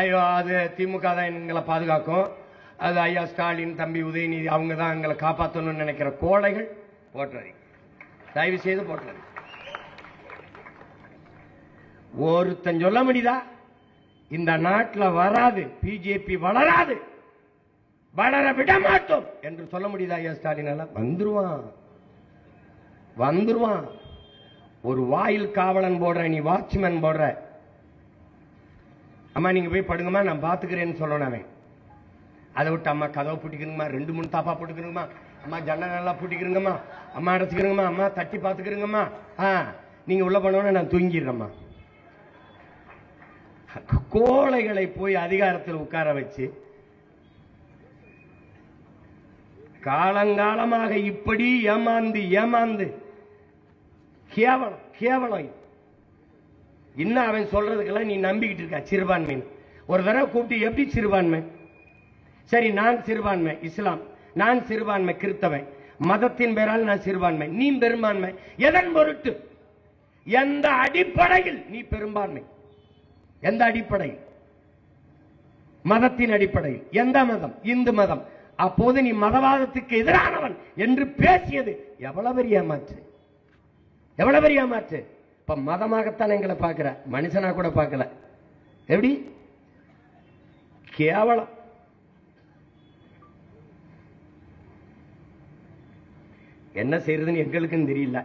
ஐயோ அது திமுக தான் எங்களை பாதுகாக்கும், அது ஐயா ஸ்டாலின் தம்பி உதயநிதி அவங்க தான் எங்களை காப்பாற்றணும்னு நினைக்கிற கோழைகள் போட்டுறீங்க, தயவு செய்து போட்டுறீங்க. ஒருத்தன் சொல்ல முடியுதா இந்த நாட்டில் வராது, பிஜேபி வளராது, வளர விட மாட்டோம் என்று சொல்ல முடியுதா ஐயா ஸ்டாலின்? வந்துருவான் வந்துருவான். ஒரு வாயில் காவலன் போடுற, நீ வாட்ச்மேன் போடுற, அம்மா நீங்க போய் படுங்கம்மா நான் பாத்துக்கிறேன்னு சொல்லணும். அவன் அதை விட்டு அம்மா கதவை பூட்டிக்கிறங்கம்மா, 2 3 தாப்பா போட்டுக்கிறங்கம்மா, அம்மா ஜன்னல் நல்லா பூட்டிக்கிறங்கம்மா, அம்மா அடைச்சுக்கிறங்கம்மா, அம்மா தட்டி பாத்துக்கிறங்கம்மா, நீங்க உள்ள போனோன்னு நான் தூங்கிடுறேம்மா. கோழைகளை போய் அதிகாரத்தில் உட்கார வச்சு காலங்காலமாக இப்படி ஏமாந்து ஏமாந்து கேவலம் கேவலம். இன்னும் அவன் சொல்றதுக்கெல்லாம் நீ நம்பிக்கிட்டு இருக்க. சிறுபான்மை ஒரு தடவை கூப்பிட்டு எப்படி சிறுபான்மை? சரி நான் சிறுபான்மை இஸ்லாம், நான் சிறுபான்மை கிறிஸ்தவன், மதத்தின் பேரால் நான் சிறுபான்மை, நீ பெரும்பான்மை. எதன் பொருட்டு? எந்த அடிப்படையில் நீ பெரும்பான்மை? எந்த அடிப்படையில்? மதத்தின் அடிப்படையில். எந்த மதம்? இந்து மதம். அப்போது நீ மதவாதத்துக்கு எதிரானவன் என்று பேசியது எவ்வளவு பெரிய ஏமாற்று, எவ்வளவு பெரிய ஏமாற்று. இப்ப மதமாகத்தான் எங்களை பார்க்கிற, மனுஷனா கூட பார்க்கல. எப்படி கேவலம். என்ன செய்யறதுன்னு எங்களுக்கும் தெரியல.